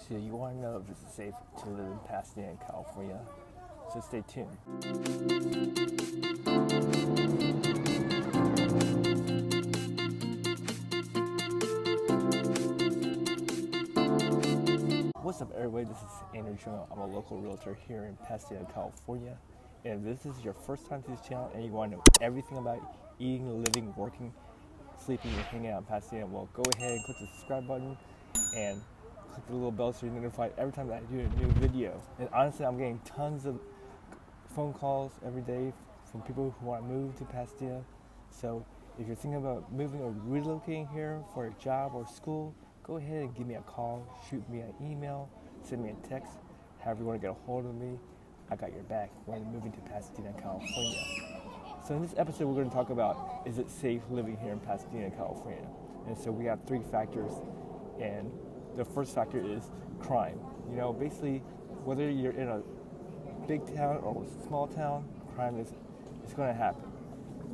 So you want to know if it's safe to live in Pasadena, California. So stay tuned. What's up, everybody? This is Andrew Chung. I'm a local realtor here in Pasadena, California. And if this is your first time to this channel and you want to know everything about eating, living, working, sleeping, and hanging out in Pasadena, well, go ahead and click the subscribe button and click the little bell so you're notified every time that I do a new video. And honestly, I'm getting tons of phone calls every day from people who want to move to Pasadena. So if you're thinking about moving or relocating here for a job or school, go ahead and give me a call, shoot me an email, send me a text, however you want to get a hold of me. I got your back when moving to Pasadena, California. So in this episode, we're going to talk about, is it safe living here in Pasadena, California? And so we have three factors, and the first factor is crime. You know, basically, whether you're in a big town or a small town, crime is going to happen.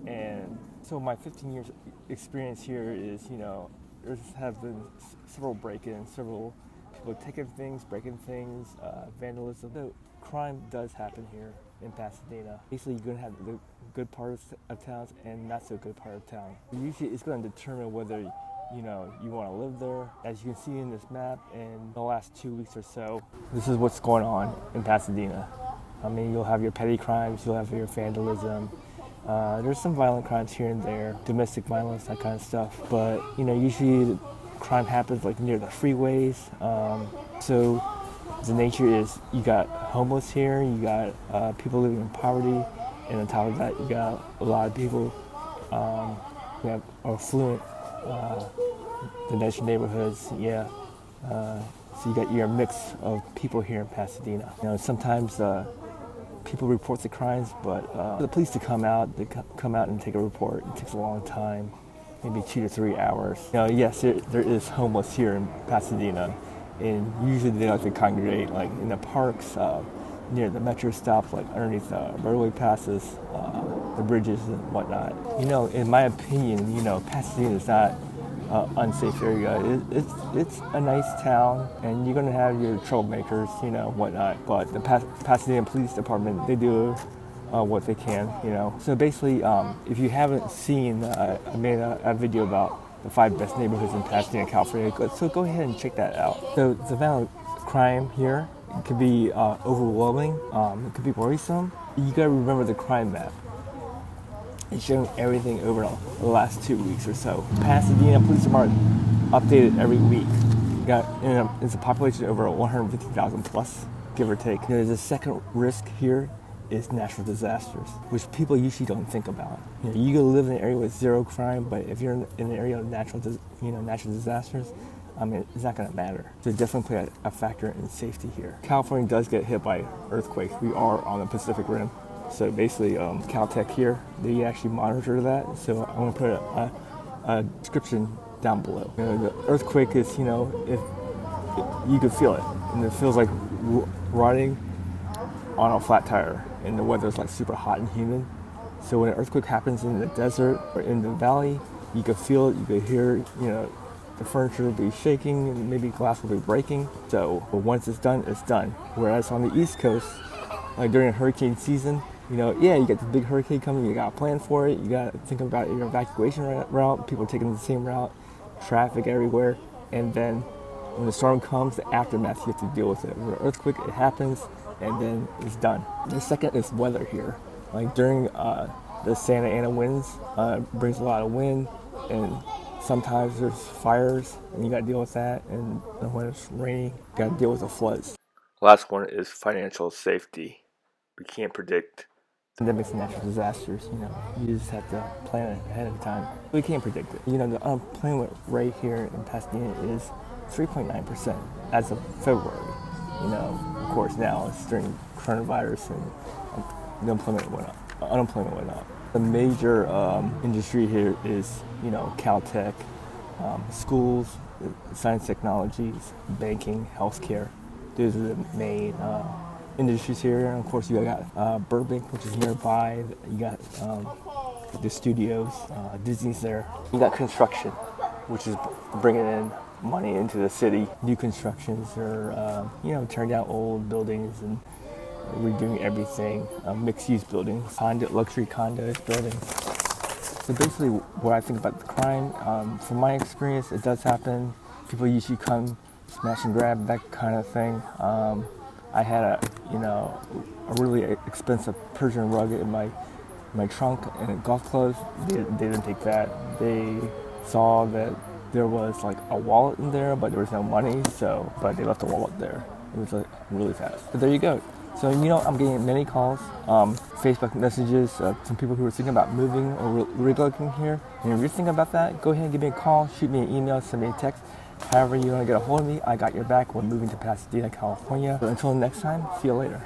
And so my 15 years experience here is, you know, there have been several break-ins, several people taking things, breaking things, vandalism. So crime does happen here in Pasadena. Basically, you're going to have the good parts of towns and not so good part of town. Usually, it's going to determine whether you want to live there. As you can see in this map, in the last 2 weeks or so, this is what's going on in Pasadena. I mean, you'll have your petty crimes, you'll have your vandalism. There's some violent crimes here and there, domestic violence, that kind of stuff. But, you know, usually the crime happens like near the freeways. So the nature is you got homeless here, you got people living in poverty, and on top of that, you got a lot of people who have affluent, the nicer neighborhoods, yeah. So you got your mix of people here in Pasadena. You know, sometimes people report the crimes, but the police to come out and take a report. It takes a long time, maybe 2 to 3 hours. You know, yes, there is homeless here in Pasadena, and usually they like to congregate like in the parks, near the metro stops, like underneath roadway passes, the bridges and whatnot. You know, in my opinion, you know, Pasadena is not unsafe area. It's a nice town, and you're gonna have your troublemakers, you know, whatnot. But the Pasadena Police Department, they do what they can, you know. So basically, if you haven't seen, I made a video about the 5 best neighborhoods in Pasadena, California. So go ahead and check that out. So the violent crime here, it could be overwhelming. It could be worrisome. You gotta remember the crime map. It's showing everything over the last 2 weeks or so. Pasadena Police Department updated every week. It's a population over 150,000 plus, give or take. You know, the second risk here is natural disasters, which people usually don't think about. You know, you can live in an area with zero crime, but if you're in an area of natural disasters, I mean, it's not going to matter. So definitely play a factor in safety here. California does get hit by earthquakes. We are on the Pacific Rim. So basically, Caltech here, they actually monitor that. So I'm going to put a description down below. You know, the earthquake is, you know, if you can feel it, and it feels like riding on a flat tire, and the weather's like super hot and humid. So when an earthquake happens in the desert or in the valley, you can feel it, you can hear, you know, the furniture will be shaking, and maybe glass will be breaking. So but once it's done, it's done. Whereas on the East Coast, like during hurricane season, you know, yeah, you got the big hurricane coming, you got to plan for it, you got to think about your evacuation route, people taking the same route, traffic everywhere, and then when the storm comes, the aftermath, you have to deal with it. When an earthquake, it happens, and then it's done. The second is weather here. Like during the Santa Ana winds, brings a lot of wind, and sometimes there's fires, and you got to deal with that, and when it's raining, you got to deal with the floods. Last one is financial safety. We can't predict pandemics and natural disasters, you know. You just have to plan it ahead of time. We can't predict it. You know, the unemployment rate here in Pasadena is 3.9% as of February. You know, of course now it's during coronavirus and the unemployment went up. The major industry here is, you know, Caltech, schools, science technologies, banking, healthcare. Those are the main industries here. And of course, you got Burbank, which is nearby. You got the studios, Disney's there. You got construction, which is bringing in money into the city. New constructions or, tearing down old buildings and redoing everything. Mixed-use buildings, luxury condos, buildings. So basically what I think about the crime, from my experience, it does happen. People usually come smash and grab, that kind of thing. I had a really expensive Persian rug in my trunk and golf clubs. They didn't take that. They saw that there was like a wallet in there, but there was no money, but they left the wallet there. It was like really fast. But there you go. So, I'm getting many calls, Facebook messages from people who are thinking about moving or relocating here. And if you're thinking about that, go ahead and give me a call, shoot me an email, send me a text. However you want to get a hold of me, I got your back. We're moving to Pasadena, California. So until next time, see you later.